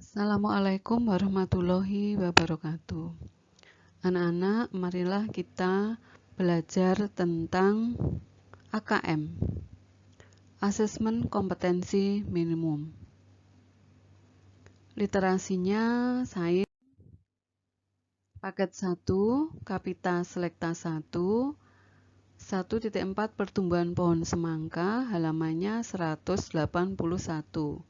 Assalamualaikum warahmatullahi wabarakatuh. Anak-anak, marilah kita belajar tentang AKM, Asesmen Kompetensi Minimum. Literasinya sains paket 1, Kapita Selekta 1, 1.4 Pertumbuhan pohon semangka, halamannya 181.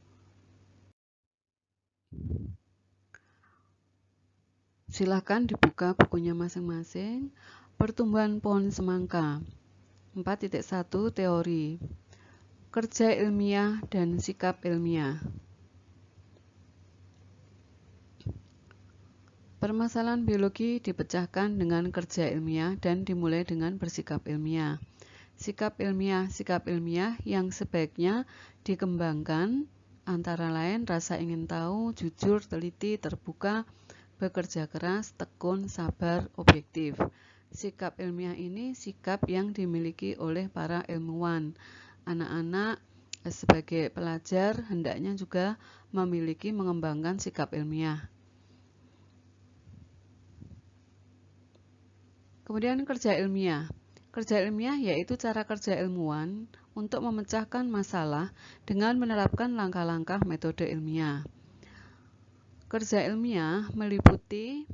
Silakan dibuka bukunya masing-masing. Pertumbuhan pohon semangka 4.1 Teori, kerja ilmiah dan sikap ilmiah. Permasalahan biologi dipecahkan dengan kerja ilmiah dan dimulai dengan bersikap ilmiah. Sikap ilmiah yang sebaiknya dikembangkan antara lain rasa ingin tahu, jujur, teliti, terbuka, bekerja keras, tekun, sabar, objektif. Sikap ilmiah ini sikap yang dimiliki oleh para ilmuwan. Anak-anak sebagai pelajar hendaknya juga memiliki mengembangkan sikap ilmiah. Kemudian kerja ilmiah. Kerja ilmiah yaitu cara kerja ilmuwan untuk memecahkan masalah dengan menerapkan langkah-langkah metode ilmiah. Kerja ilmiah meliputi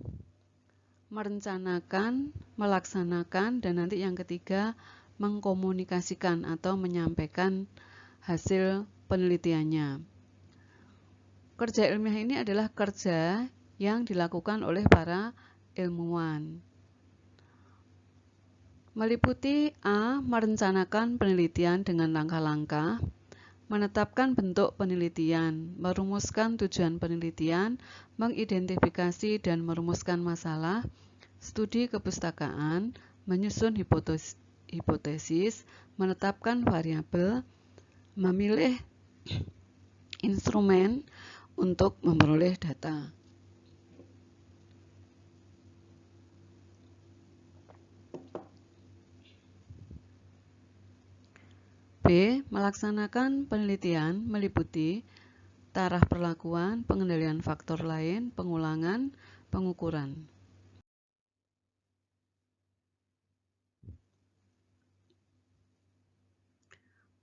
merencanakan, melaksanakan, dan nanti yang ketiga mengkomunikasikan atau menyampaikan hasil penelitiannya. Kerja ilmiah ini adalah kerja yang dilakukan oleh para ilmuwan. Meliputi A. Merencanakan penelitian dengan langkah-langkah, menetapkan bentuk penelitian, merumuskan tujuan penelitian, mengidentifikasi dan merumuskan masalah, studi kepustakaan, menyusun hipotesis, menetapkan variabel, memilih instrumen untuk memperoleh data. B. Melaksanakan penelitian meliputi taraf perlakuan, pengendalian faktor lain, pengulangan, pengukuran.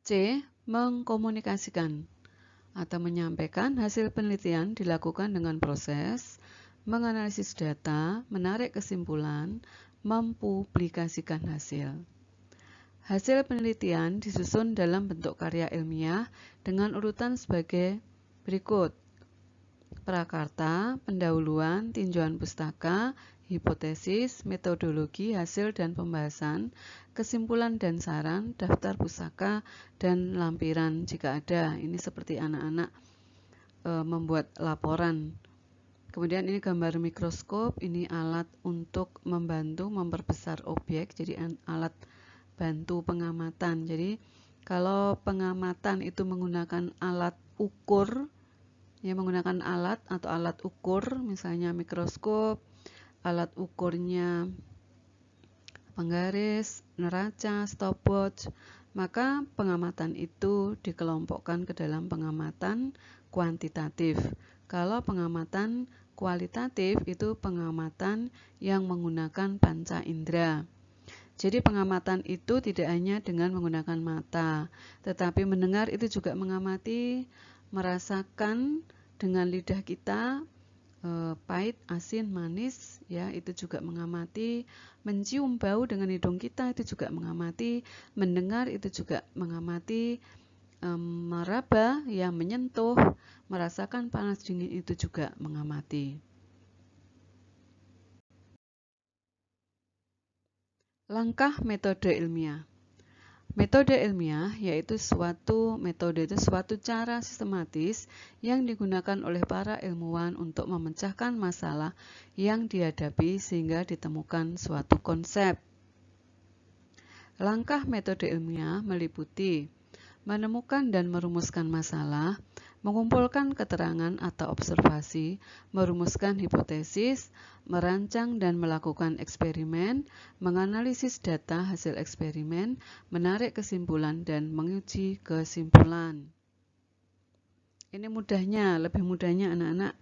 C. Mengkomunikasikan atau menyampaikan hasil penelitian dilakukan dengan proses menganalisis data, menarik kesimpulan, mempublikasikan hasil. Hasil penelitian disusun dalam bentuk karya ilmiah dengan urutan sebagai berikut: prakarta, pendahuluan, tinjauan pustaka, hipotesis, metodologi, hasil dan pembahasan, kesimpulan dan saran, daftar pustaka, dan lampiran jika ada. Ini seperti anak-anak membuat laporan. Kemudian ini gambar mikroskop, ini alat untuk membantu memperbesar objek, jadi alat bantu pengamatan. Jadi kalau pengamatan itu menggunakan alat ukur, ya menggunakan alat atau alat ukur, misalnya mikroskop, alat ukurnya penggaris, neraca, stopwatch, maka pengamatan itu dikelompokkan ke dalam pengamatan kuantitatif. Kalau pengamatan kualitatif itu pengamatan yang menggunakan panca indera. Jadi pengamatan itu tidak hanya dengan menggunakan mata, tetapi mendengar itu juga mengamati, merasakan dengan lidah kita, pahit, asin, manis, ya itu juga mengamati, mencium bau dengan hidung kita itu juga mengamati, mendengar itu juga mengamati, meraba, ya menyentuh, merasakan panas dingin itu juga mengamati. Langkah metode ilmiah. Metode ilmiah yaitu suatu cara sistematis yang digunakan oleh para ilmuwan untuk memecahkan masalah yang dihadapi sehingga ditemukan suatu konsep. Langkah metode ilmiah meliputi menemukan dan merumuskan masalah, mengumpulkan keterangan atau observasi, merumuskan hipotesis, merancang dan melakukan eksperimen, menganalisis data hasil eksperimen, menarik kesimpulan dan menguji kesimpulan. Ini mudahnya, lebih mudahnya anak-anak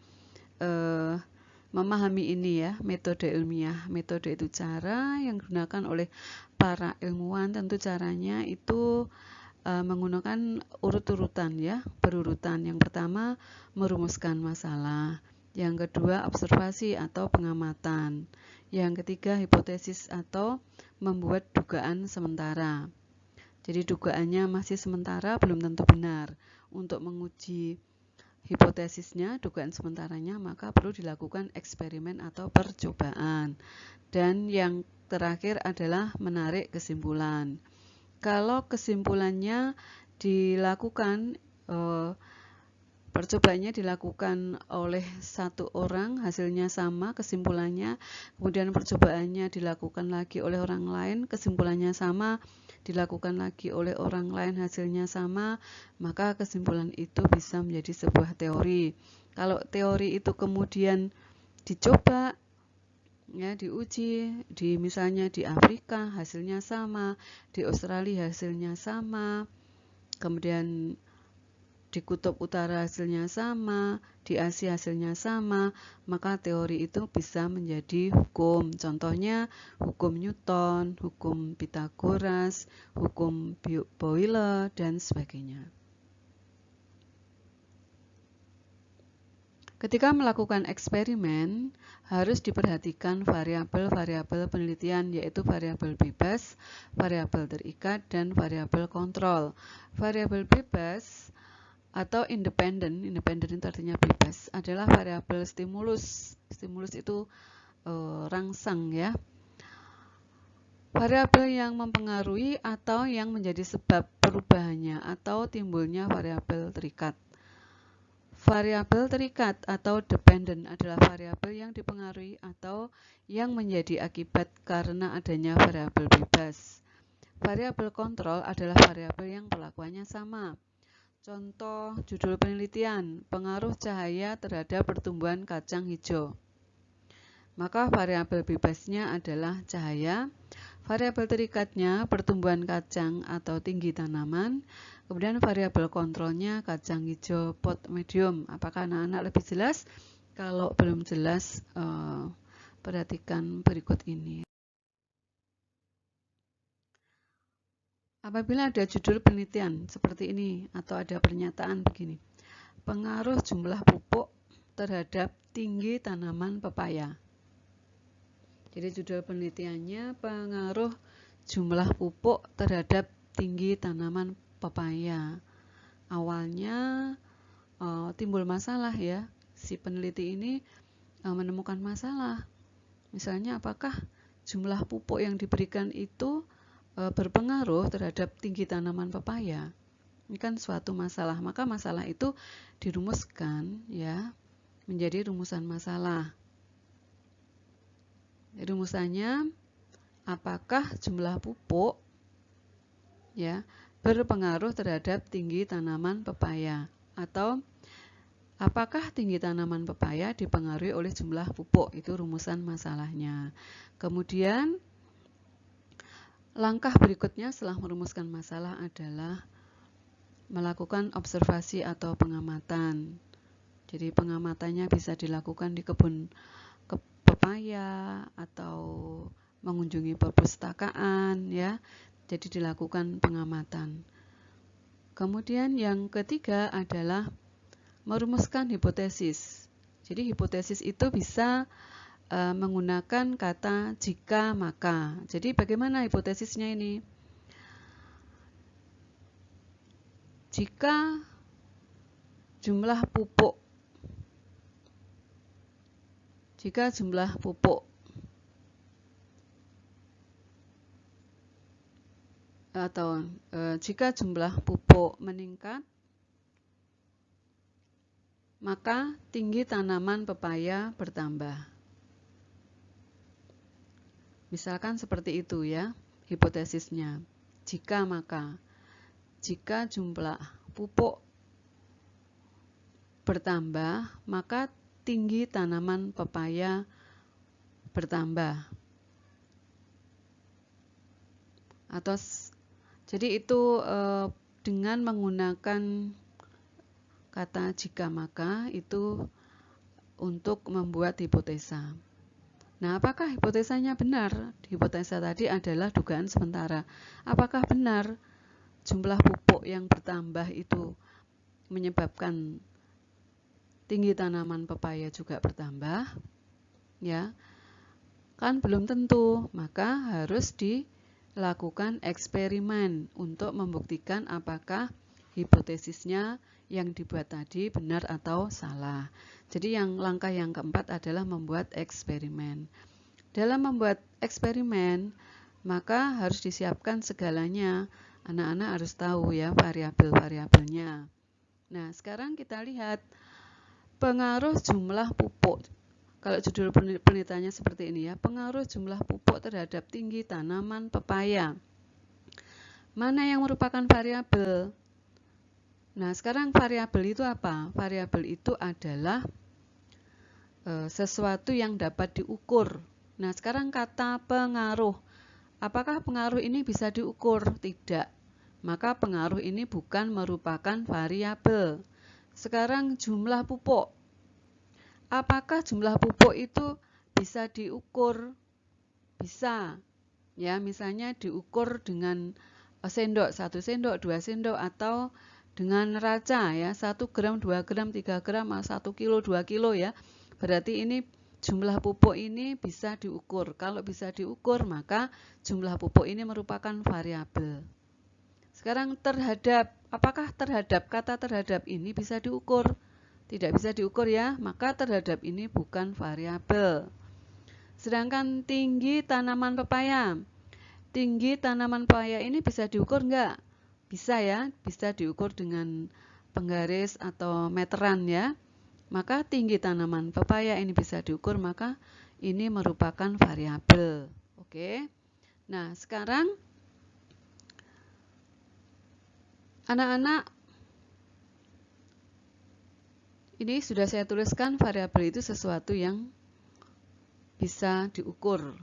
memahami ini ya, metode ilmiah. Metode itu cara yang digunakan oleh para ilmuwan, tentu caranya itu menggunakan urut-urutan ya, berurutan. Yang pertama, merumuskan masalah. Yang kedua, observasi atau pengamatan. Yang ketiga, hipotesis atau membuat dugaan sementara. Jadi dugaannya masih sementara, belum tentu benar. Untuk menguji hipotesisnya, dugaan sementaranya, maka perlu dilakukan eksperimen atau percobaan. Dan yang terakhir adalah menarik kesimpulan. Kalau kesimpulannya dilakukan, percobaannya dilakukan oleh satu orang, hasilnya sama, kesimpulannya, kemudian percobaannya dilakukan lagi oleh orang lain, kesimpulannya sama, dilakukan lagi oleh orang lain, hasilnya sama, maka kesimpulan itu bisa menjadi sebuah teori. Kalau teori itu kemudian dicoba, ya, diuji, misalnya di Afrika hasilnya sama, di Australia hasilnya sama, kemudian di Kutub Utara hasilnya sama, di Asia hasilnya sama, maka teori itu bisa menjadi hukum. Contohnya hukum Newton, hukum Pythagoras, hukum Boyle, dan sebagainya. Ketika melakukan eksperimen, harus diperhatikan variabel-variabel penelitian, yaitu variabel bebas, variabel terikat, dan variabel kontrol. Variabel bebas atau independen itu artinya bebas, adalah variabel stimulus. Stimulus itu rangsang ya. Variabel yang mempengaruhi atau yang menjadi sebab perubahannya atau timbulnya variabel terikat. Variabel terikat atau dependent adalah variabel yang dipengaruhi atau yang menjadi akibat karena adanya variabel bebas. Variabel kontrol adalah variabel yang perlakuannya sama. Contoh judul penelitian, pengaruh cahaya terhadap pertumbuhan kacang hijau. Maka variabel bebasnya adalah cahaya, variabel terikatnya pertumbuhan kacang atau tinggi tanaman, kemudian variabel kontrolnya kacang hijau pot medium. Apakah anak-anak lebih jelas? Kalau belum jelas, perhatikan berikut ini. Apabila ada judul penelitian seperti ini atau ada pernyataan begini, pengaruh jumlah pupuk terhadap tinggi tanaman pepaya. Jadi judul penelitiannya pengaruh jumlah pupuk terhadap tinggi tanaman pepaya. Awalnya timbul masalah ya, si peneliti ini menemukan masalah. Misalnya apakah jumlah pupuk yang diberikan itu berpengaruh terhadap tinggi tanaman pepaya. Ini kan suatu masalah, maka masalah itu dirumuskan ya menjadi rumusan masalah. Rumusannya, apakah jumlah pupuk ya berpengaruh terhadap tinggi tanaman pepaya, atau apakah tinggi tanaman pepaya dipengaruhi oleh jumlah pupuk. Itu rumusan masalahnya. Kemudian langkah berikutnya setelah merumuskan masalah adalah melakukan observasi atau pengamatan. Jadi pengamatannya bisa dilakukan di kebun pepaya atau mengunjungi perpustakaan ya. Jadi dilakukan pengamatan. Kemudian yang ketiga adalah merumuskan hipotesis. Jadi hipotesis itu bisa menggunakan kata jika maka. Jadi bagaimana hipotesisnya ini? Jika jumlah pupuk atau jika jumlah pupuk meningkat, maka tinggi tanaman pepaya bertambah. Misalkan seperti itu ya, hipotesisnya. Jika maka, jika jumlah pupuk bertambah, maka tinggi tanaman pepaya bertambah. Jadi itu dengan menggunakan kata jika maka itu untuk membuat hipotesa. Nah, apakah hipotesanya benar? Hipotesa tadi adalah dugaan sementara. Apakah benar jumlah pupuk yang bertambah itu menyebabkan tinggi tanaman pepaya juga bertambah? Ya, kan belum tentu. Maka harus dilakukan eksperimen untuk membuktikan apakah hipotesisnya yang dibuat tadi benar atau salah. Jadi langkah yang keempat adalah membuat eksperimen. Dalam membuat eksperimen, maka harus disiapkan segalanya. Anak-anak harus tahu ya variabel-variabelnya. Nah, sekarang kita lihat pengaruh jumlah pupuk. Kalau judul penelitiannya seperti ini ya, pengaruh jumlah pupuk terhadap tinggi tanaman pepaya. Mana yang merupakan variabel? Nah, sekarang variabel itu apa? Variabel itu adalah sesuatu yang dapat diukur. Nah, sekarang kata pengaruh. Apakah pengaruh ini bisa diukur? Tidak. Maka pengaruh ini bukan merupakan variabel. Sekarang jumlah pupuk. Apakah jumlah pupuk itu bisa diukur? Bisa. Ya, misalnya diukur dengan sendok, 1 sendok, 2 sendok, atau dengan raca ya, 1 gram, 2 gram, 3 gram, 1 kilo, 2 kilo ya. Berarti ini jumlah pupuk ini bisa diukur. Kalau bisa diukur, maka jumlah pupuk ini merupakan variabel. Sekarang apakah kata terhadap ini bisa diukur? Tidak bisa diukur ya, maka terhadap ini bukan variabel. Sedangkan tinggi tanaman pepaya. Tinggi tanaman pepaya ini bisa diukur enggak? Bisa ya, bisa diukur dengan penggaris atau meteran ya. Maka tinggi tanaman pepaya ini bisa diukur, maka ini merupakan variabel. Oke. Nah, sekarang anak-anak, ini sudah saya tuliskan variabel itu sesuatu yang bisa diukur.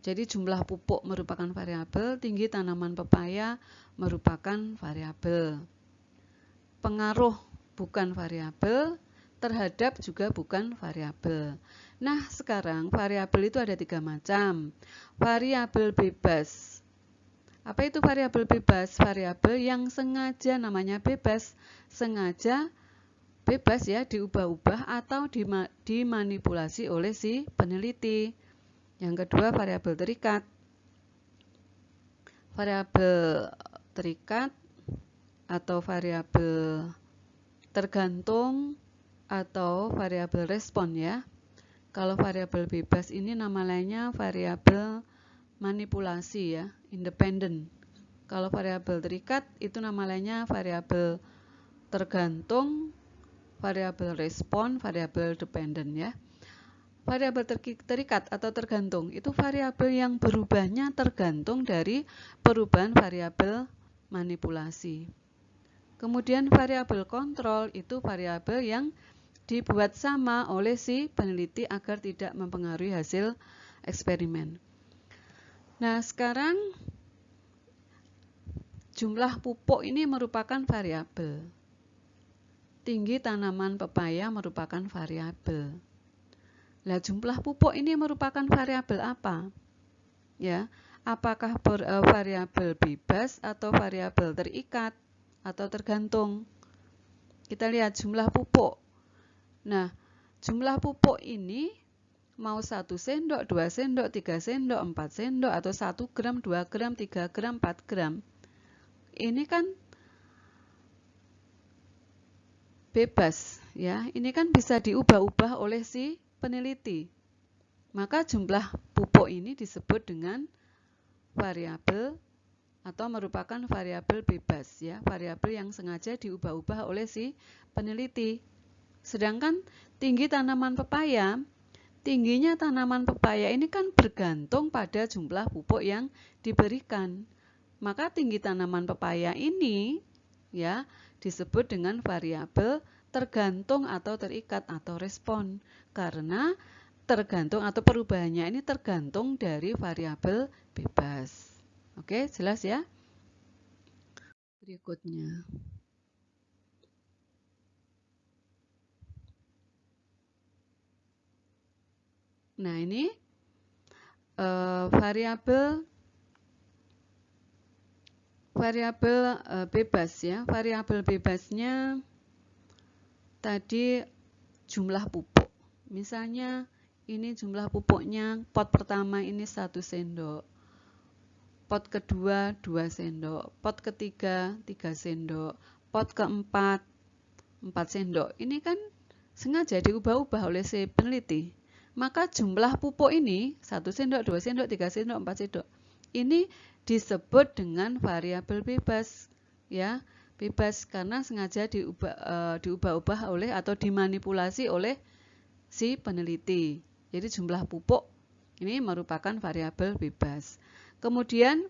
Jadi jumlah pupuk merupakan variabel, tinggi tanaman pepaya merupakan variabel. Pengaruh bukan variabel, terhadap juga bukan variabel. Nah, sekarang variabel itu ada 3 macam. Variabel bebas. Apa itu variabel bebas? Variabel yang sengaja, namanya bebas, sengaja bebas ya, diubah-ubah atau dimanipulasi oleh si peneliti. Yang kedua, variabel terikat. Variabel terikat atau variabel tergantung atau variabel respon ya. Kalau variabel bebas ini nama lainnya variabel manipulasi ya, independen. Kalau variabel terikat itu nama lainnya variabel tergantung, variabel respon, variabel dependen ya. Variabel terikat atau tergantung itu variabel yang berubahnya tergantung dari perubahan variabel manipulasi. Kemudian variabel kontrol itu variabel yang dibuat sama oleh si peneliti agar tidak mempengaruhi hasil eksperimen. Nah, sekarang jumlah pupuk ini merupakan variabel. Tinggi tanaman pepaya merupakan variabel. Nah, jumlah pupuk ini merupakan variabel apa? Ya, apakah variabel bebas atau variabel terikat atau tergantung? Kita lihat jumlah pupuk. Nah, jumlah pupuk ini mau 1 sendok, 2 sendok, 3 sendok, 4 sendok, atau 1 gram, 2 gram, 3 gram, 4 gram. Ini kan bebas ya, ini kan bisa diubah-ubah oleh si peneliti. Maka jumlah pupuk ini disebut dengan variabel atau merupakan variabel bebas ya, variabel yang sengaja diubah-ubah oleh si peneliti. Sedangkan tinggi tanaman pepaya, tingginya tanaman pepaya ini kan bergantung pada jumlah pupuk yang diberikan. Maka tinggi tanaman pepaya ini ya disebut dengan variabel tergantung atau terikat atau respon, karena tergantung atau perubahannya ini tergantung dari variabel bebas. Oke, jelas ya? Berikutnya. Nah, ini variabel bebas ya. Variabel bebasnya tadi jumlah pupuk. Misalnya ini jumlah pupuknya, pot pertama ini 1 sendok. Pot kedua 2 sendok. Pot ketiga 3 sendok. Pot keempat 4 sendok. Ini kan sengaja diubah-ubah oleh si peneliti. Maka jumlah pupuk ini 1 sendok, 2 sendok, 3 sendok, 4 sendok. Ini disebut dengan variabel bebas, ya. Bebas karena sengaja diubah-ubah oleh atau dimanipulasi oleh si peneliti. Jadi jumlah pupuk ini merupakan variabel bebas. Kemudian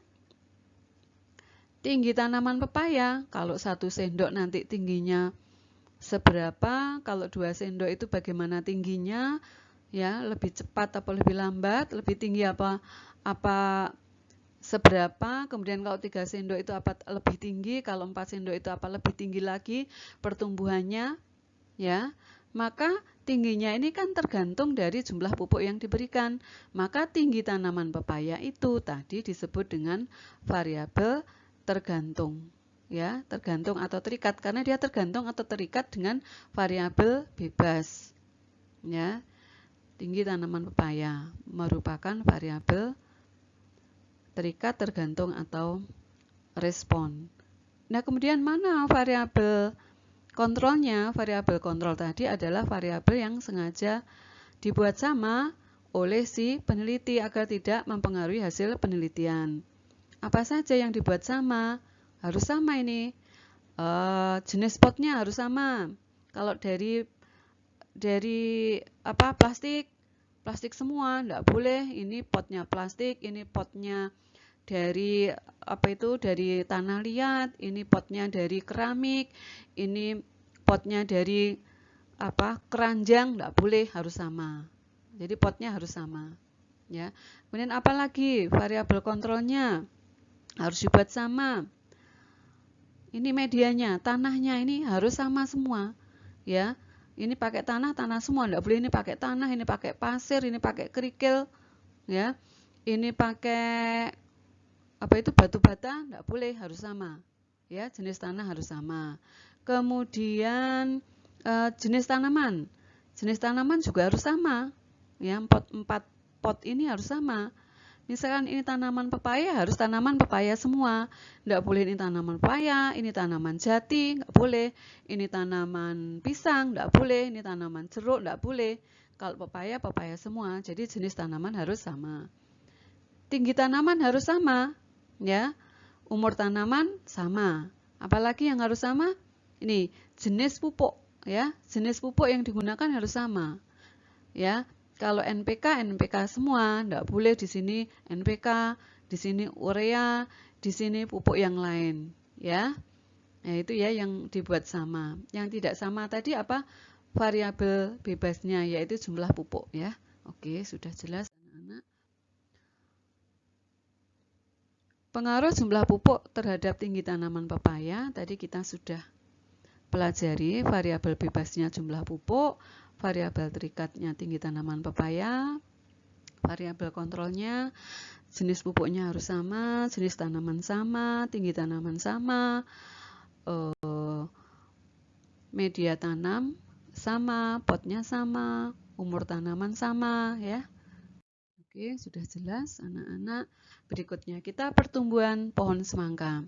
tinggi tanaman pepaya, kalau 1 sendok nanti tingginya seberapa, kalau 2 sendok itu bagaimana tingginya, ya, lebih cepat atau lebih lambat, lebih tinggi apa seberapa, kemudian kalau 3 sendok itu apa lebih tinggi, kalau 4 sendok itu apa lebih tinggi lagi pertumbuhannya, ya. Maka tingginya ini kan tergantung dari jumlah pupuk yang diberikan. Maka tinggi tanaman pepaya itu tadi disebut dengan variabel tergantung, ya, tergantung atau terikat karena dia tergantung atau terikat dengan variabel bebas, ya. Tinggi tanaman pepaya merupakan variabel terikat, tergantung, atau respon. Nah, kemudian mana variabel kontrolnya? Variabel kontrol tadi adalah variabel yang sengaja dibuat sama oleh si peneliti agar tidak mempengaruhi hasil penelitian. Apa saja yang dibuat sama? Harus sama ini. Jenis potnya harus sama. Kalau dari plastik semua, enggak boleh. Ini potnya plastik, ini potnya dari dari tanah liat, ini potnya dari keramik, ini potnya dari keranjang, enggak boleh, harus sama. Jadi potnya harus sama, ya. Kemudian apalagi variabel kontrolnya harus dibuat sama. Ini medianya, tanahnya ini harus sama semua, ya. Ini pakai tanah semua, enggak boleh ini pakai tanah, ini pakai pasir, ini pakai kerikil, ya. Ini pakai batu bata, enggak boleh, harus sama, ya. Jenis tanah harus sama. Kemudian jenis tanaman juga harus sama, ya. 4 pot ini harus sama. Misalkan ini tanaman pepaya, harus tanaman pepaya semua, enggak boleh ini tanaman pepaya, ini tanaman jati, enggak boleh, ini tanaman pisang, enggak boleh, ini tanaman jeruk, enggak boleh. Kalau pepaya semua, jadi jenis tanaman harus sama. Tinggi tanaman harus sama, ya. Umur tanaman sama. Apalagi yang harus sama? Ini jenis pupuk, ya. Jenis pupuk yang digunakan harus sama, ya. Kalau NPK semua, enggak boleh di sini NPK, di sini urea, di sini pupuk yang lain, ya. Nah, itu ya yang dibuat sama. Yang tidak sama tadi apa? Variabel bebasnya, yaitu jumlah pupuk, ya. Oke, sudah jelas anak-anak. Pengaruh jumlah pupuk terhadap tinggi tanaman pepaya, tadi kita sudah pelajari variabel bebasnya jumlah pupuk, variabel terikatnya tinggi tanaman pepaya, variabel kontrolnya jenis pupuknya harus sama, jenis tanaman sama, tinggi tanaman sama, media tanam sama, potnya sama, umur tanaman sama, ya. Oke, sudah jelas anak-anak. Berikutnya kita pertumbuhan pohon semangka.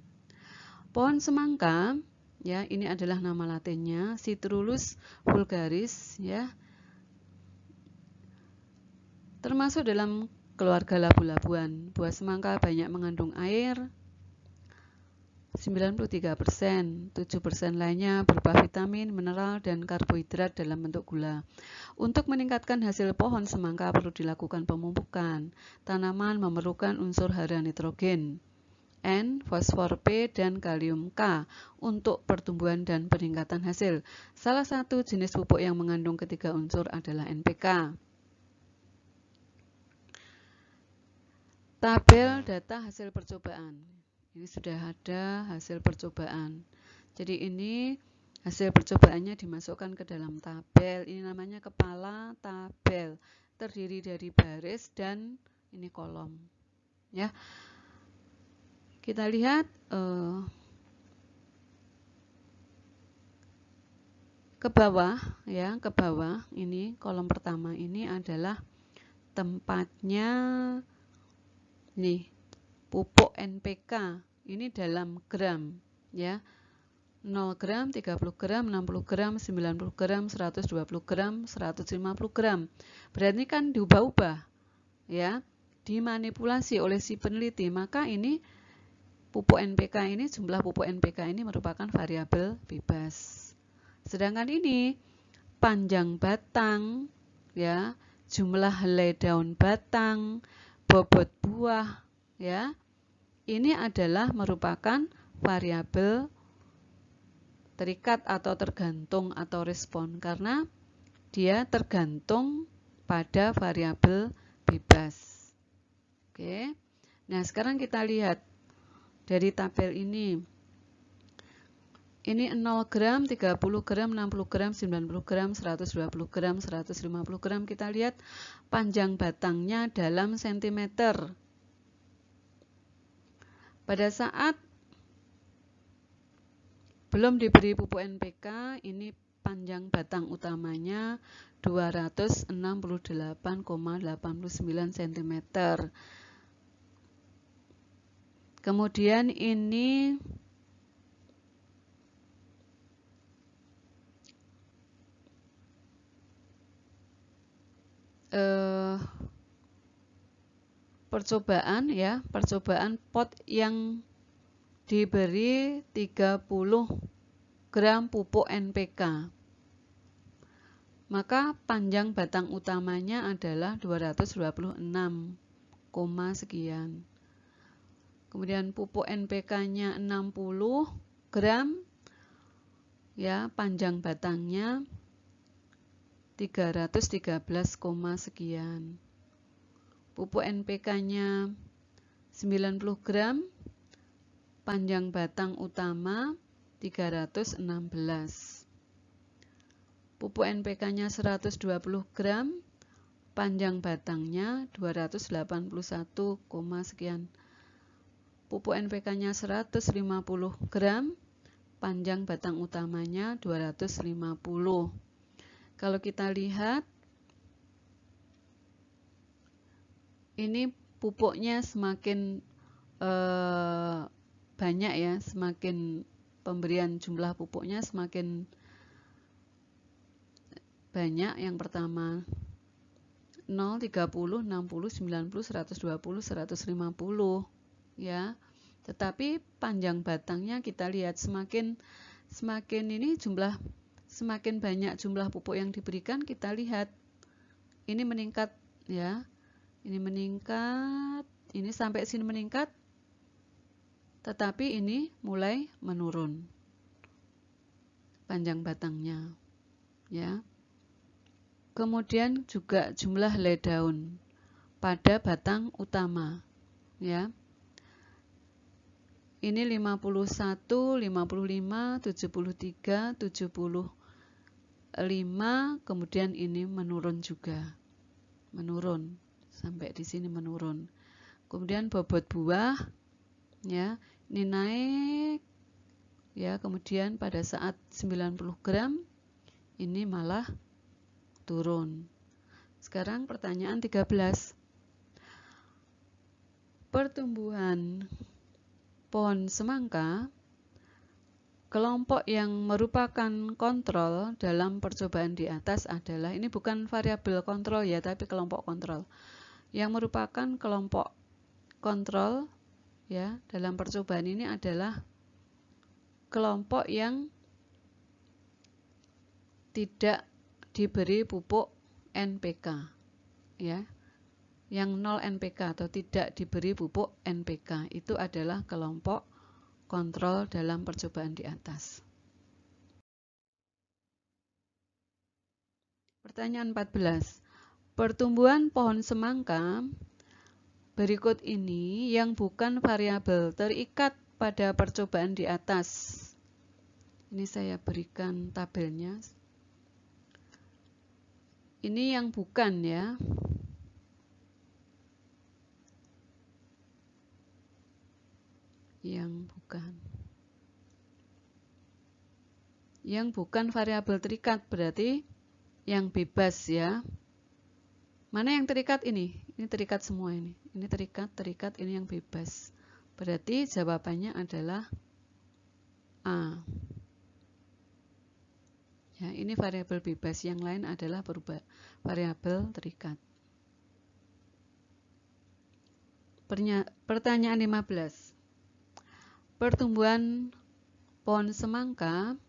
Pohon semangka, ya, ini adalah nama latinnya, Citrullus vulgaris, ya. Termasuk dalam keluarga labu-labuan. Buah semangka banyak mengandung air, 93%, 7% lainnya berupa vitamin, mineral, dan karbohidrat dalam bentuk gula. Untuk meningkatkan hasil pohon semangka perlu dilakukan pemupukan. Tanaman memerlukan unsur hara nitrogen, N, fosfor P, dan kalium K untuk pertumbuhan dan peningkatan hasil. Salah satu jenis pupuk yang mengandung ketiga unsur adalah NPK. Tabel data hasil percobaan. Ini sudah ada hasil percobaan. Jadi ini Hasil percobaannya dimasukkan ke dalam tabel. Ini namanya kepala tabel. Terdiri dari baris dan ini kolom. Ya. Kita lihat ke bawah ya, ke bawah. Ini kolom pertama ini adalah tempatnya nih pupuk NPK. Ini dalam gram ya. 0 gram, 30 gram, 60 gram, 90 gram, 120 gram, 150 gram. Berarti kan diubah-ubah ya, dimanipulasi oleh si peneliti. Maka ini pupuk NPK ini, jumlah pupuk NPK ini merupakan variabel bebas. Sedangkan ini panjang batang ya, jumlah helai daun batang, bobot buah ya. Ini adalah merupakan variabel terikat atau tergantung atau respon karena dia tergantung pada variabel bebas. Oke. Nah, sekarang kita lihat dari tabel ini. Ini 0 gram, 30 gram, 60 gram, 90 gram, 120 gram, 150 gram. Kita lihat panjang batangnya dalam sentimeter. Pada saat belum diberi pupuk NPK, ini panjang batang utamanya 268,89 cm. Kemudian ini percobaan ya, percobaan pot yang diberi 30 gram pupuk NPK. Maka panjang batang utamanya adalah 226, sekian. Kemudian pupuk NPK-nya 60 gram. Ya, panjang batangnya 313, sekian. Pupuk NPK-nya 90 gram. Panjang batang utama 316. Pupuk NPK-nya 120 gram, panjang batangnya 281, sekian. Pupuk NPK-nya 150 gram, panjang batang utamanya 250. Kalau kita lihat, ini pupuknya semakin banyak ya, semakin pemberian jumlah pupuknya semakin banyak. Yang pertama 0, 30, 60, 90, 120, 150 ya. Tetapi panjang batangnya kita lihat semakin ini semakin banyak jumlah pupuk yang diberikan, kita lihat ini meningkat ya. Ini meningkat, ini sampai sini meningkat. Tetapi ini mulai menurun panjang batangnya ya. Kemudian juga jumlah helai daun pada batang utama ya. Ini 51, 55, 73, 75, kemudian ini menurun juga. Menurun sampai di sini menurun. Kemudian bobot buah ya, ini naik ya, kemudian pada saat 90 gram ini malah turun. Sekarang pertanyaan 13. Pertumbuhan pohon semangka, kelompok yang merupakan kontrol dalam percobaan di atas adalah, ini bukan variabel kontrol ya, tapi kelompok kontrol. Yang merupakan kelompok kontrol ya dalam percobaan ini adalah kelompok yang tidak diberi pupuk NPK ya. Yang 0 NPK atau tidak diberi pupuk NPK itu adalah kelompok kontrol dalam percobaan di atas. Pertanyaan 14. Pertumbuhan pohon semangka berikut ini yang bukan variabel terikat pada percobaan di atas Ini saya berikan tabelnya. Ini yang bukan ya. Yang bukan variabel terikat berarti yang bebas ya. Mana yang terikat ini? Ini terikat semua ini. Ini terikat, ini yang bebas. Berarti jawabannya adalah A. Ya, ini variabel bebas, yang lain adalah variabel terikat. Pertanyaan 15. Pertumbuhan pohon semangka.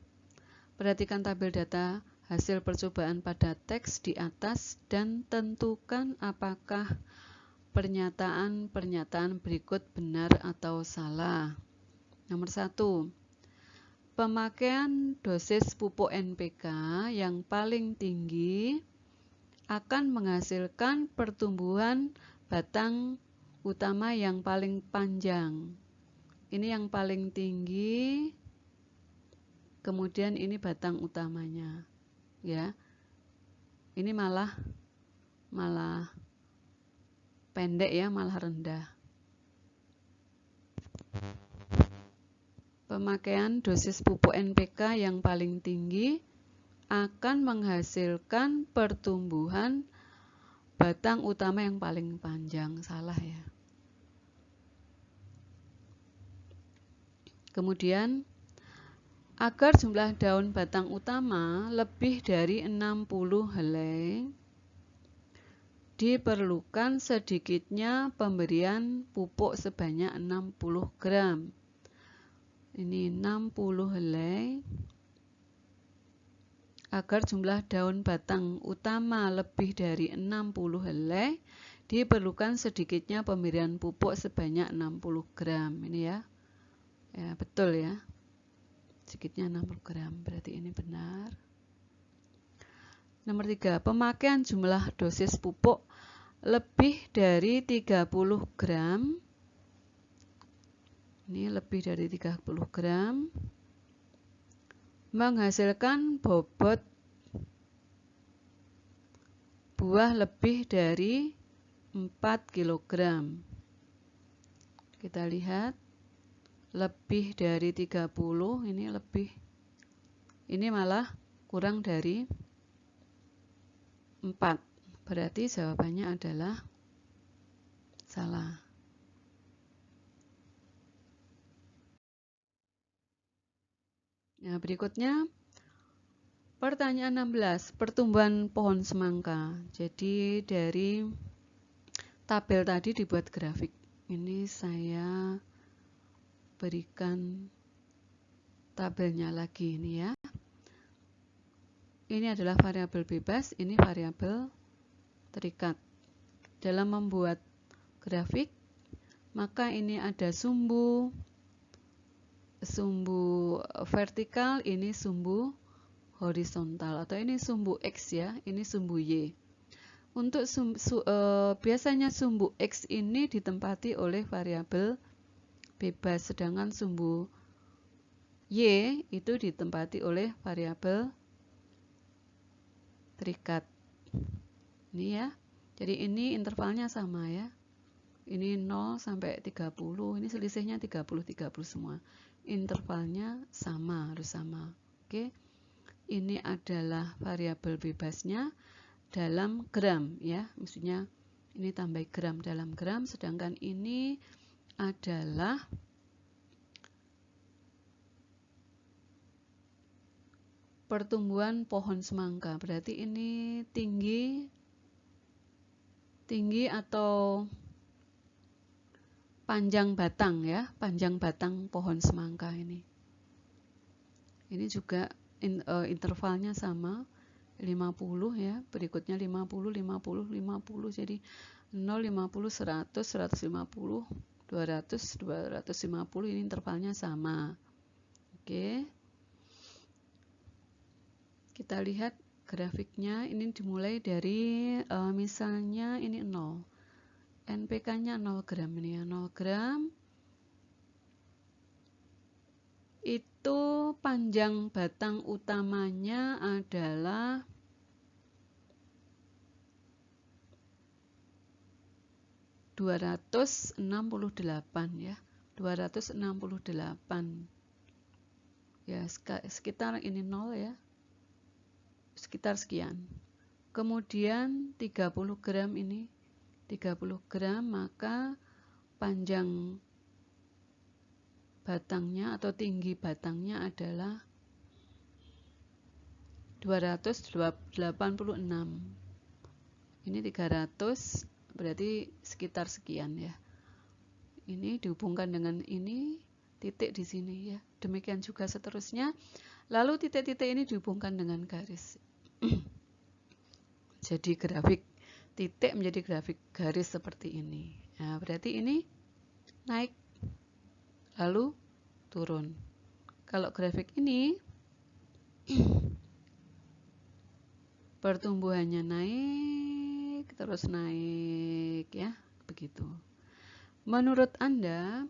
Perhatikan tabel data hasil percobaan pada teks di atas dan tentukan apakah pernyataan-pernyataan berikut benar atau salah. Nomor 1. Pemakaian dosis pupuk NPK yang paling tinggi akan menghasilkan pertumbuhan batang utama yang paling panjang. Ini yang paling tinggi, kemudian ini batang utamanya. Ya. Ini malah pendek ya, malah rendah. Pemakaian dosis pupuk NPK yang paling tinggi akan menghasilkan pertumbuhan batang utama yang paling panjang. Salah ya. Kemudian, agar jumlah daun batang utama lebih dari 60 helai, diperlukan sedikitnya pemberian pupuk sebanyak 60 gram. Ini 60 helai. Agar jumlah daun batang utama lebih dari 60 helai, diperlukan sedikitnya pemberian pupuk sebanyak 60 gram. Ini ya. Ya, betul ya. Sedikitnya 60 gram, berarti ini benar. Nomor 3, pemakaian jumlah dosis pupuk lebih dari 30 gram. Ini lebih dari 30 gram. Menghasilkan bobot buah lebih dari 4 kg. Kita lihat, lebih dari 30, ini lebih. Ini malah kurang dari 4. Berarti jawabannya adalah salah. Nah, berikutnya pertanyaan 16, pertumbuhan pohon semangka. Jadi dari tabel tadi dibuat grafik. Ini saya berikan tabelnya lagi ini ya. Ini adalah variabel bebas, ini variabel terikat. Dalam membuat grafik, maka ini ada sumbu vertikal, ini sumbu horizontal, atau ini sumbu X ya, ini sumbu Y. Untuk biasanya sumbu X ini ditempati oleh variabel bebas, sedangkan sumbu Y itu ditempati oleh variabel terikat. Ini ya. Jadi ini intervalnya sama ya. Ini 0 sampai 30, ini selisihnya 30 semua. Intervalnya sama, harus sama. Oke. Ini adalah variabel bebasnya dalam gram ya. Maksudnya ini tambah gram dalam gram, sedangkan ini adalah pertumbuhan pohon semangka. Berarti ini tinggi atau panjang batang ya, panjang batang pohon semangka ini. Ini juga intervalnya sama, 50 ya, berikutnya 50, 50, 50, jadi 0, 50, 100, 150, 200, 250, ini intervalnya sama. Oke. Kita lihat grafiknya, ini dimulai dari misalnya ini 0. NPK-nya 0 gram ini ya, 0 gram. itu panjang batang utamanya adalah 268 ya, 268 ya, sekitar ini 0 ya, sekitar sekian. Kemudian 30 gram ini 30 gram, maka panjang batangnya atau tinggi batangnya adalah 286. Ini 300, berarti sekitar sekian ya. Ini dihubungkan dengan ini, titik di sini ya. Demikian juga seterusnya. Lalu titik-titik ini dihubungkan dengan garis. Jadi grafik titik menjadi grafik garis seperti ini. Nah, berarti ini naik lalu turun. Kalau grafik ini pertumbuhannya naik terus naik ya, begitu. Menurut Anda,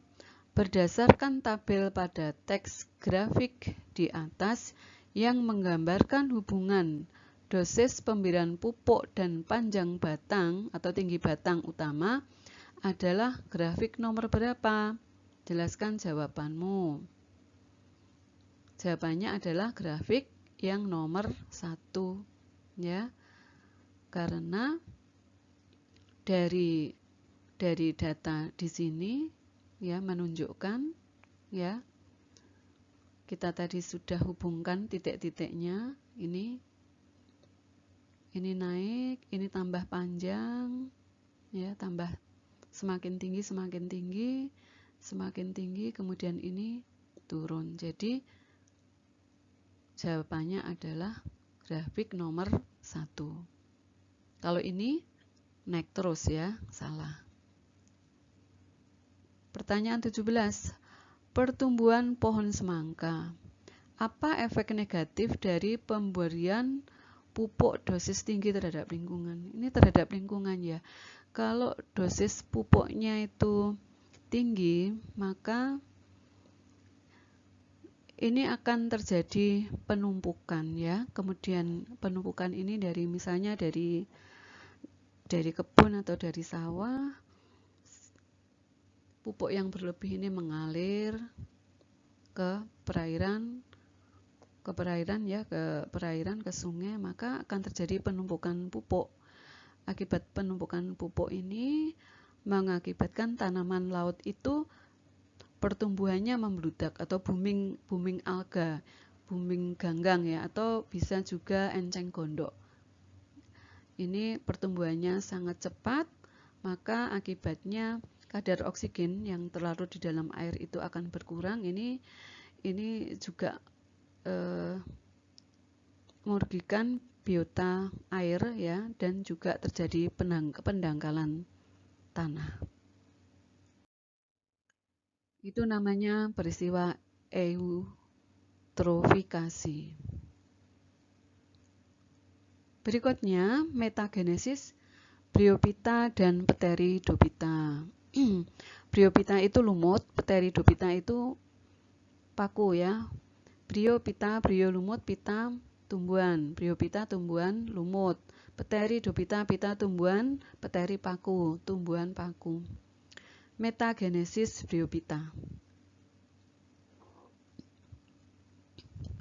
berdasarkan tabel pada teks grafik di atas yang menggambarkan hubungan dosis pemberian pupuk dan panjang batang atau tinggi batang utama adalah grafik nomor berapa? Jelaskan jawabanmu. Jawabannya adalah grafik yang nomor 1 ya. Karena dari data di sini ya menunjukkan ya, kita tadi sudah hubungkan titik-titiknya, ini naik, ini tambah panjang ya, tambah semakin tinggi semakin tinggi, kemudian ini turun. Jadi jawabannya adalah grafik nomor 1. Kalau ini naik terus ya, salah. Pertanyaan 17. Pertumbuhan pohon semangka. Apa efek negatif dari pemberian pupuk dosis tinggi terhadap lingkungan? Ini terhadap lingkungan ya. Kalau dosis pupuknya itu tinggi, maka ini akan terjadi penumpukan ya. Kemudian penumpukan ini dari misalnya dari kebun atau dari sawah. Pupuk yang berlebih ini mengalir ke perairan ya, ke sungai, maka akan terjadi penumpukan pupuk. Akibat penumpukan pupuk ini mengakibatkan tanaman laut itu pertumbuhannya membludak atau booming alga, booming ganggang ya, atau bisa juga enceng gondok. Ini pertumbuhannya sangat cepat, maka akibatnya kadar oksigen yang terlarut di dalam air itu akan berkurang. Ini juga merugikan biota air ya, dan juga terjadi pendangkalan tanah. Itu namanya peristiwa eutrofikasi. Berikutnya metagenesis Bryophyta dan Pteridophyta. Bryophyta itu lumut, Pteridophyta itu paku ya. Bryophyta, bryo lumut, phyta tumbuhan. Bryophyta tumbuhan lumut. Pteridophyta, phyta tumbuhan, pteri paku, tumbuhan paku. Metagenesis Bryophyta.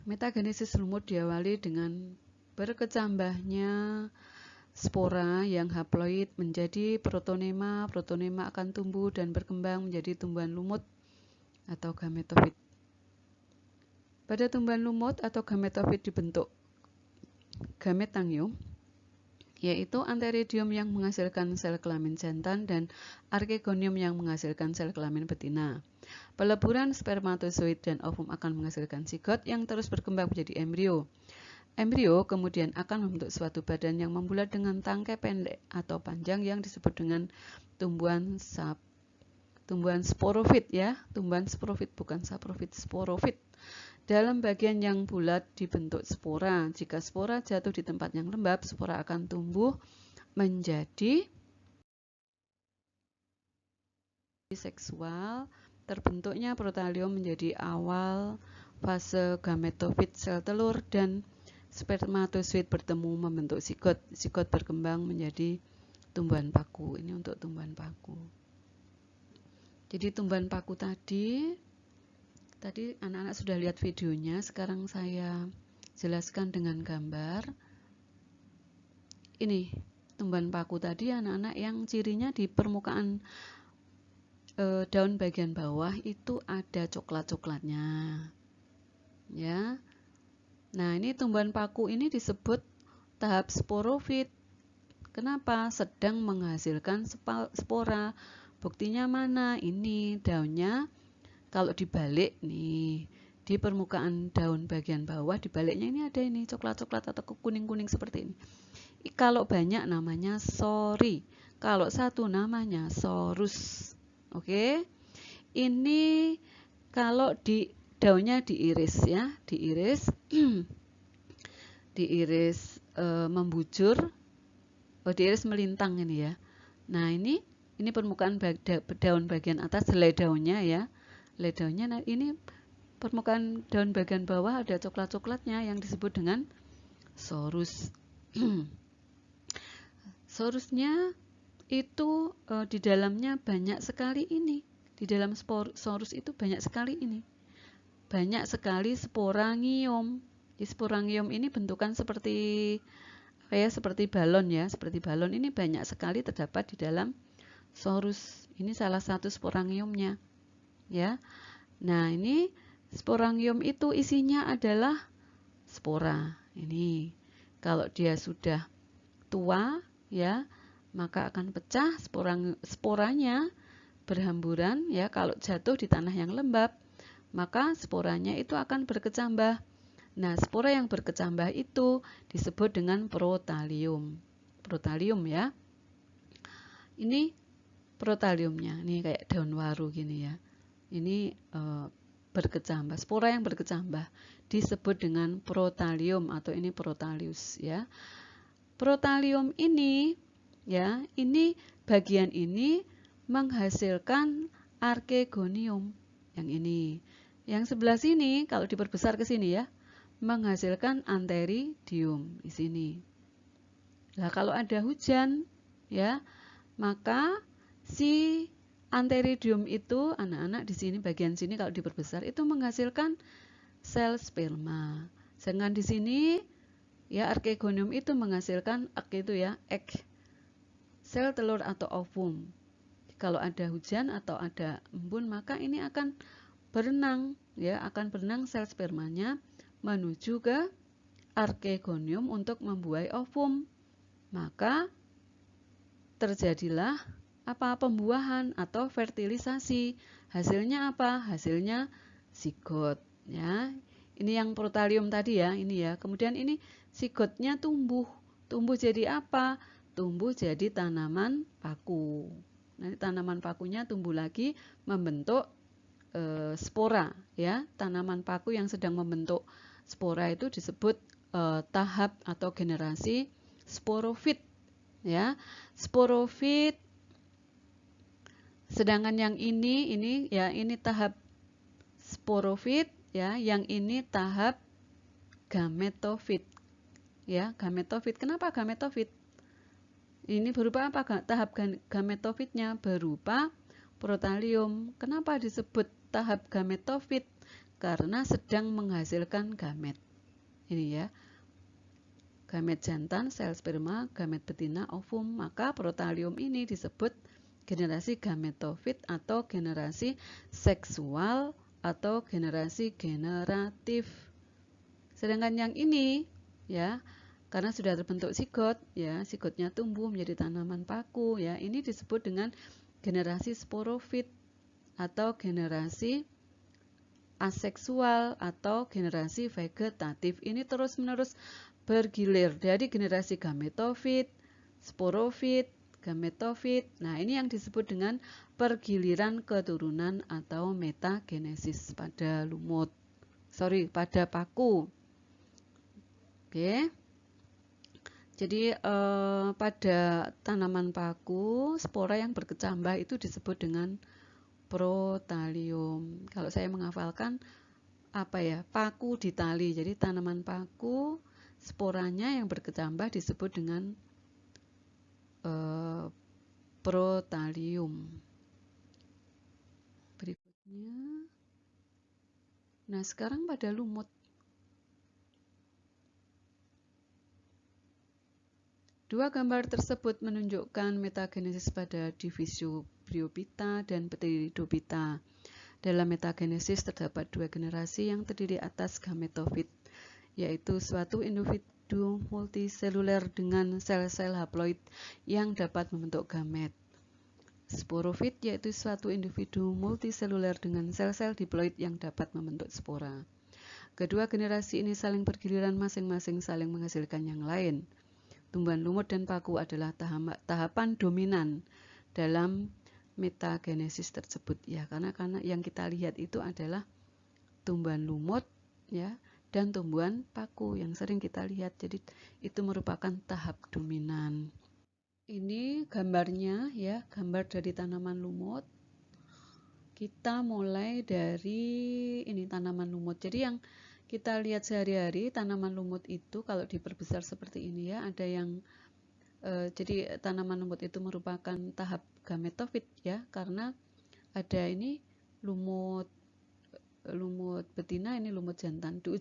Metagenesis lumut diawali dengan berkecambahnya spora yang haploid menjadi protonema. Protonema akan tumbuh dan berkembang menjadi tumbuhan lumut atau gametofit. Pada tumbuhan lumut atau gametofit dibentuk gametangium, yaitu antheridium yang menghasilkan sel kelamin jantan dan archegonium yang menghasilkan sel kelamin betina. Peleburan spermatozoid dan ovum akan menghasilkan zigot yang terus berkembang menjadi embrio. Embrio kemudian akan membentuk suatu badan yang membulat dengan tangkai pendek atau panjang yang disebut dengan tumbuhan sporofit ya, tumbuhan sporofit, bukan saprofit, sporofit. Dalam bagian yang bulat dibentuk spora. Jika spora jatuh di tempat yang lembab, spora akan tumbuh menjadi seksual. Terbentuknya protalium menjadi awal fase gametofit sel telur dan spermatozoid bertemu membentuk zigot. Zigot berkembang menjadi tumbuhan paku. Ini untuk tumbuhan paku. Jadi tumbuhan paku tadi anak-anak sudah lihat videonya. Sekarang saya jelaskan dengan gambar. Ini tumbuhan paku tadi anak-anak yang cirinya di permukaan daun bagian bawah itu ada coklat-coklatnya. Ya. Nah, ini tumbuhan paku ini disebut tahap sporofit. Kenapa? Sedang menghasilkan spora. Buktinya mana? Ini daunnya kalau dibalik nih, di permukaan daun bagian bawah dibaliknya ini ada ini coklat-coklat atau kuning-kuning seperti ini. Kalau banyak namanya sori. Kalau satu namanya sorus. Oke. Ini kalau di daunnya diiris ya, diiris membujur, diiris melintang ini ya. Nah, ini permukaan daun bagian atas, helai daunnya ya. Helai daunnya, nah ini permukaan daun bagian bawah ada coklat-coklatnya yang disebut dengan sorus. Sorusnya itu di dalamnya banyak sekali ini. Di dalam sorus itu banyak sekali ini. Banyak sekali sporangium. Di sporangium ini bentukan seperti balon ya, seperti balon. Ini banyak sekali terdapat di dalam sorus. Ini salah satu sporangiumnya. Ya. Nah, ini sporangium itu isinya adalah spora. Ini kalau dia sudah tua ya, maka akan pecah sporanya berhamburan ya. Kalau jatuh di tanah yang lembab, maka sporanya itu akan berkecambah. Nah, spora yang berkecambah itu disebut dengan protalium. Protalium ya. Ini protaliumnya. Ini kayak daun waru gini ya. Ini berkecambah. Spora yang berkecambah disebut dengan protalium atau ini protalius ya. Protalium ini ya, ini bagian ini menghasilkan archegonium. Yang ini. Yang sebelah sini kalau diperbesar ke sini ya, menghasilkan antheridium di sini. Nah, kalau ada hujan ya, maka si antheridium itu anak-anak di sini bagian sini kalau diperbesar itu menghasilkan sel sperma. Sedangkan di sini ya archegonium itu menghasilkan egg, sel telur atau ovum. Kalau ada hujan atau ada embun, maka ini akan berenang ya, akan berenang sel spermanya menuju ke archegonium untuk membuai ovum. Maka terjadilah pembuahan atau fertilisasi. Hasilnya apa? Hasilnya zigot ya. Ini yang protalium tadi ya, ini ya. Kemudian ini zigotnya tumbuh. Tumbuh jadi apa? Tumbuh jadi tanaman paku. Nanti tanaman pakunya tumbuh lagi membentuk spora ya. Tanaman paku yang sedang membentuk spora itu disebut tahap atau generasi sporofit ya. Sporofit. Sedangkan yang ini ya, ini tahap sporofit ya, yang ini tahap gametofit ya. Gametofit. Kenapa gametofit? Ini berupa apa? Tahap gametofitnya berupa protalium. Kenapa disebut tahap gametofit? Karena sedang menghasilkan gamet. Ini ya. Gamet jantan, sel sperma, gamet betina, ovum. Maka protalium ini disebut generasi gametofit atau generasi seksual atau generasi generatif. Sedangkan yang ini ya, karena sudah terbentuk zigot ya, zigotnya tumbuh menjadi tanaman paku ya, ini disebut dengan generasi sporofit atau generasi aseksual atau generasi vegetatif. Ini terus-menerus bergilir dari generasi gametofit, sporofit, gametofit. Nah, ini yang disebut dengan pergiliran keturunan atau metagenesis pada pada paku. Oke. Jadi pada tanaman paku, spora yang berkecambah itu disebut dengan protalium. Kalau saya menghafalkan paku di tali. Jadi tanaman paku sporanya yang berkecambah disebut dengan protalium. Berikutnya, nah sekarang pada lumut. Dua gambar tersebut menunjukkan metagenesis pada Divisio bryophyta dan Pteridophyta. Dalam metagenesis terdapat dua generasi yang terdiri atas gametofit, yaitu suatu individu multiseluler dengan sel-sel haploid yang dapat membentuk gamet. Sporofit yaitu suatu individu multiseluler dengan sel-sel diploid yang dapat membentuk spora. Kedua generasi ini saling bergiliran masing-masing saling menghasilkan yang lain. Tumbuhan lumut dan paku adalah tahapan dominan dalam metagenesis tersebut ya, karena yang kita lihat itu adalah tumbuhan lumut ya dan tumbuhan paku yang sering kita lihat. Jadi itu merupakan tahap dominan. Ini gambarnya ya, gambar dari tanaman lumut. Kita mulai dari ini tanaman lumut. Jadi yang kita lihat sehari-hari tanaman lumut itu kalau diperbesar seperti ini ya, ada yang jadi tanaman lumut itu merupakan tahap gametofit ya, karena ada ini lumut betina, ini lumut jantan. Di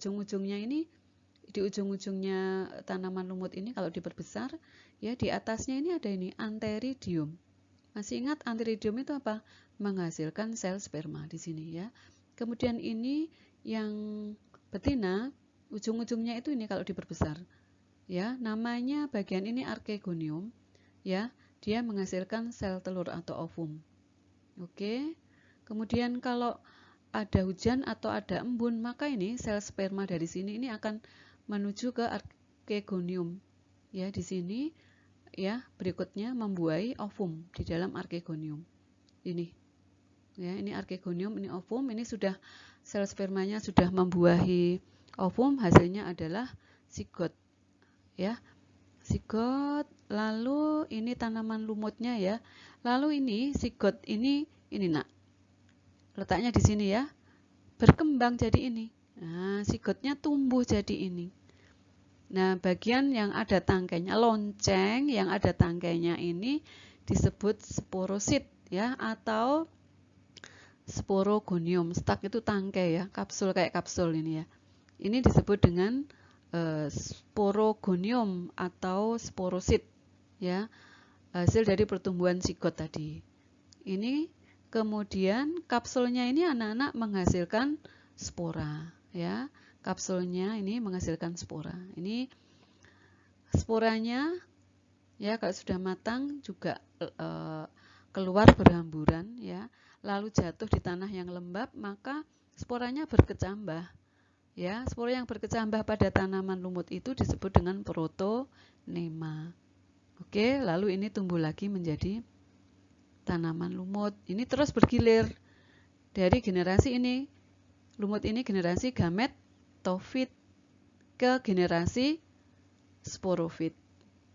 ujung-ujungnya tanaman lumut ini kalau diperbesar ya, di atasnya ini ada ini antheridium. Masih ingat antheridium itu apa? Menghasilkan sel sperma di sini ya. Kemudian ini yang betina, ujung-ujungnya itu ini kalau diperbesar ya, namanya bagian ini archegonium ya, dia menghasilkan sel telur atau ovum. Oke. Kemudian kalau ada hujan atau ada embun, maka ini sel sperma dari sini ini akan menuju ke archegonium ya, di sini ya, berikutnya membuahi ovum di dalam archegonium. Ini ya, ini archegonium, ini ovum, ini sudah sel spermanya sudah membuahi ovum, hasilnya adalah zigot ya, zigot. Lalu ini tanaman lumutnya ya, lalu ini zigot ini nak letaknya di sini ya, berkembang jadi ini. Nah, zigotnya tumbuh jadi ini. Nah, bagian yang ada tangkainya, lonceng yang ada tangkainya ini disebut sporosit ya, atau sporogonium. Stak itu tangkai ya, kapsul kayak kapsul ini ya. Ini disebut dengan sporogonium atau sporosit ya, hasil dari pertumbuhan zigot tadi. Ini kemudian kapsulnya ini anak-anak menghasilkan spora ya. Kapsulnya ini menghasilkan spora. Ini sporanya ya, kalau sudah matang juga keluar berhamburan ya, lalu jatuh di tanah yang lembab, maka sporanya berkecambah ya. Spora yang berkecambah pada tanaman lumut itu disebut dengan protonema. Oke, lalu ini tumbuh lagi menjadi tanaman lumut. Ini terus bergilir dari generasi ini, lumut ini generasi gametofit ke generasi sporofit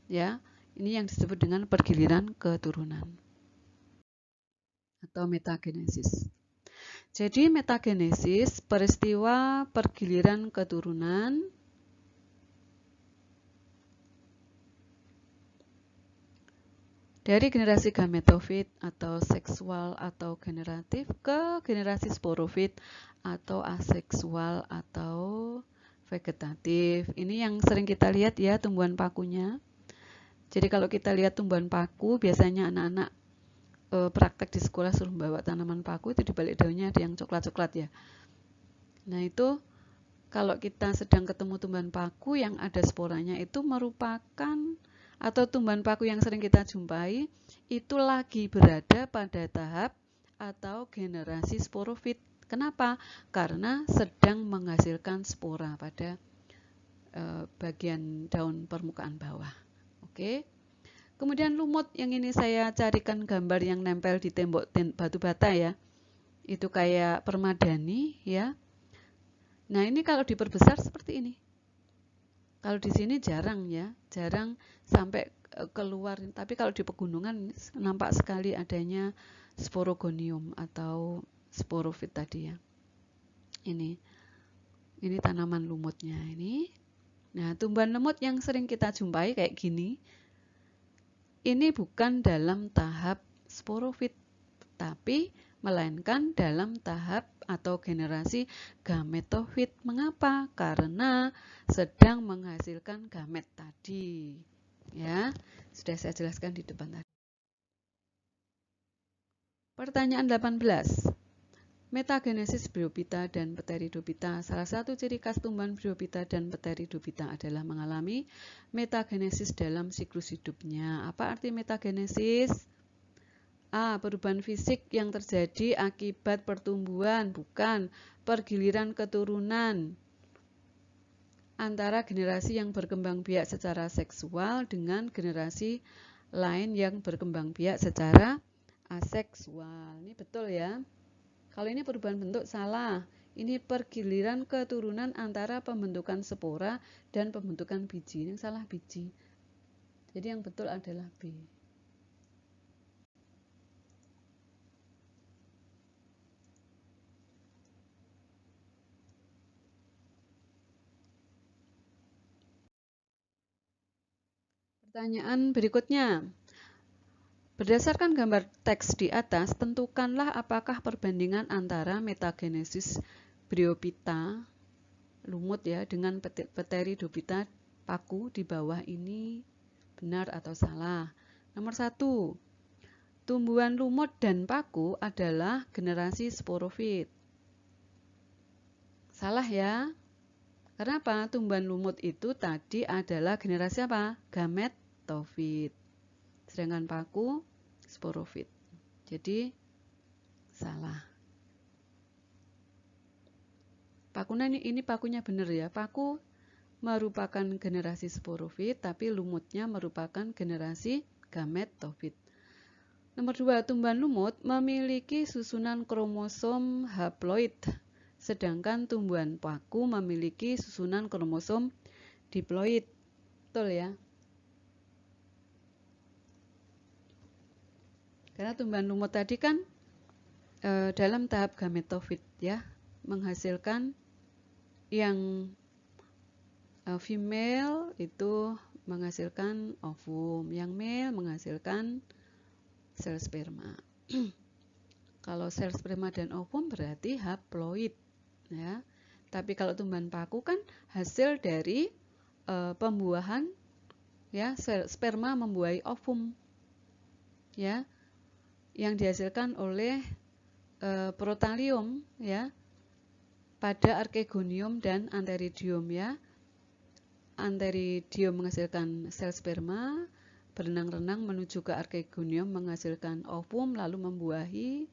ya. Ini yang disebut dengan pergiliran keturunan atau metagenesis. Jadi metagenesis peristiwa pergiliran keturunan dari generasi gametofit atau seksual atau generatif ke generasi sporofit atau aseksual atau vegetatif. Ini yang sering kita lihat ya, tumbuhan pakunya. Jadi kalau kita lihat tumbuhan paku, biasanya anak-anak praktek di sekolah suruh bawa tanaman paku, itu di balik daunnya ada yang coklat-coklat ya. Nah itu kalau kita sedang ketemu tumbuhan paku yang ada sporanya, itu merupakan, atau tumbuhan paku yang sering kita jumpai itu lagi berada pada tahap atau generasi sporofit. Kenapa? Karena sedang menghasilkan spora pada bagian daun permukaan bawah. Oke. Kemudian lumut yang ini saya carikan gambar yang nempel di tembok batu bata ya. Itu kayak permadani ya. Nah, ini kalau diperbesar seperti ini. Kalau di sini jarang ya, jarang sampai keluar. Tapi kalau di pegunungan nampak sekali adanya sporogonium atau sporofit tadi ya. Ini. Ini tanaman lumutnya ini. Nah, tumbuhan lumut yang sering kita jumpai kayak gini, ini bukan dalam tahap sporofit, tapi melainkan dalam tahap atau generasi gametofit. Mengapa? Karena sedang menghasilkan gamet tadi. Ya, sudah saya jelaskan di depan tadi. Pertanyaan 18. Metagenesis Bryophyta dan Pteridophyta. Salah satu ciri khas tumbuhan Bryophyta dan Pteridophyta adalah mengalami metagenesis dalam siklus hidupnya. Apa arti metagenesis? A. Perubahan fisik yang terjadi akibat pertumbuhan, bukan pergiliran keturunan antara generasi yang berkembang biak secara seksual dengan generasi lain yang berkembang biak secara aseksual. Ini betul ya. Kalau ini perubahan bentuk salah. Ini pergiliran keturunan antara pembentukan spora dan pembentukan biji. Ini salah biji. Jadi yang betul adalah B. Pertanyaan berikutnya. Berdasarkan gambar teks di atas, tentukanlah apakah perbandingan antara metagenesis Bryophyta lumut ya dengan Pteridophyta paku di bawah ini benar atau salah. Nomor 1, tumbuhan lumut dan paku adalah generasi sporofit. Salah ya. Karena apa? Tumbuhan lumut itu tadi adalah generasi apa? Gametofit. Sedangkan paku sporofit. Jadi salah. Pakunya ini pakunya benar ya. Paku merupakan generasi sporofit, tapi lumutnya merupakan generasi gametofit. Nomor 2, tumbuhan lumut memiliki susunan kromosom haploid, sedangkan tumbuhan paku memiliki susunan kromosom diploid. Betul ya? Karena tumbuhan lumut tadi kan dalam tahap gametofit ya, menghasilkan yang female itu menghasilkan ovum, yang male menghasilkan sel sperma. Kalau sel sperma dan ovum berarti haploid ya. Tapi kalau tumbuhan paku kan hasil dari pembuahan ya, sel sperma membuahi ovum ya, yang dihasilkan oleh protalium ya pada archegonium dan antheridium ya. Antheridium menghasilkan sel sperma, berenang-renang menuju ke archegonium menghasilkan ovum, lalu membuahi,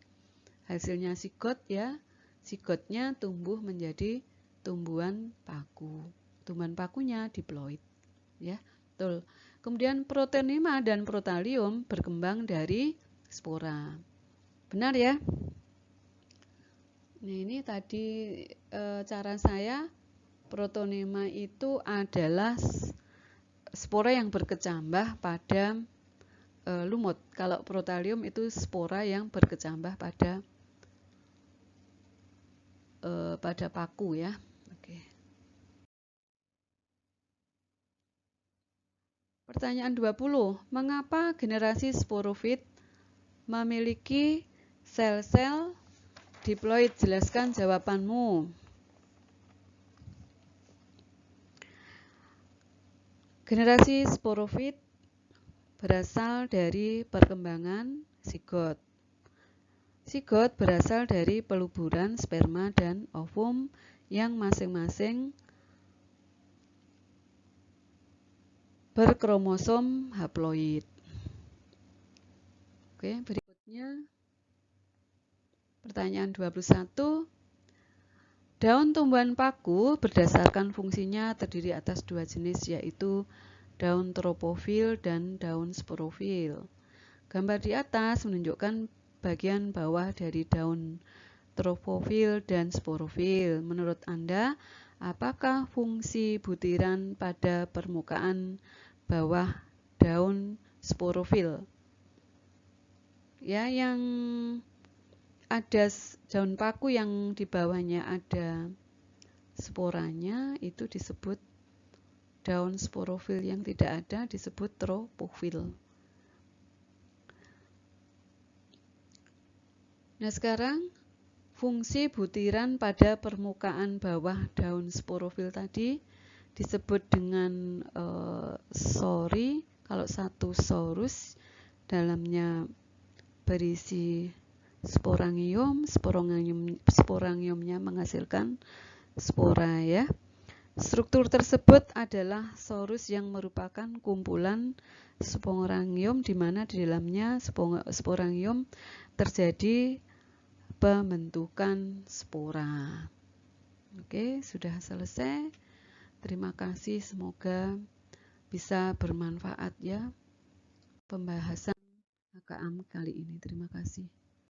hasilnya sigot ya. Sigotnya tumbuh menjadi tumbuhan paku. Tumbuhan pakunya diploid ya. Betul. Kemudian protonema dan protalium berkembang dari spora. Benar ya? Nah, ini tadi cara saya, protonema itu adalah spora yang berkecambah pada lumut. Kalau protalium itu spora yang berkecambah pada paku ya. Oke. Pertanyaan 20. Mengapa generasi sporofit memiliki sel-sel diploid? Jelaskan jawabanmu. Generasi sporofit berasal dari perkembangan sigot. Sigot berasal dari peluburan sperma dan ovum yang masing-masing berkromosom haploid. Oke, berikutnya pertanyaan 21. Daun tumbuhan paku berdasarkan fungsinya terdiri atas dua jenis, yaitu daun tropofil dan daun sporofil. Gambar di atas menunjukkan bagian bawah dari daun tropofil dan sporofil. Menurut Anda, apakah fungsi butiran pada permukaan bawah daun sporofil? Ya, yang ada daun paku yang di bawahnya ada sporanya itu disebut daun sporofil, yang tidak ada disebut tropofil. Nah, sekarang fungsi butiran pada permukaan bawah daun sporofil tadi disebut dengan sori. Kalau satu sorus dalamnya berisi sporangium, sporangiumnya menghasilkan spora ya. Struktur tersebut adalah sorus yang merupakan kumpulan sporangium di mana di dalamnya sporangium terjadi pembentukan spora. Oke, sudah selesai. Terima kasih, semoga bisa bermanfaat ya pembahasan HKM kali ini. Terima kasih.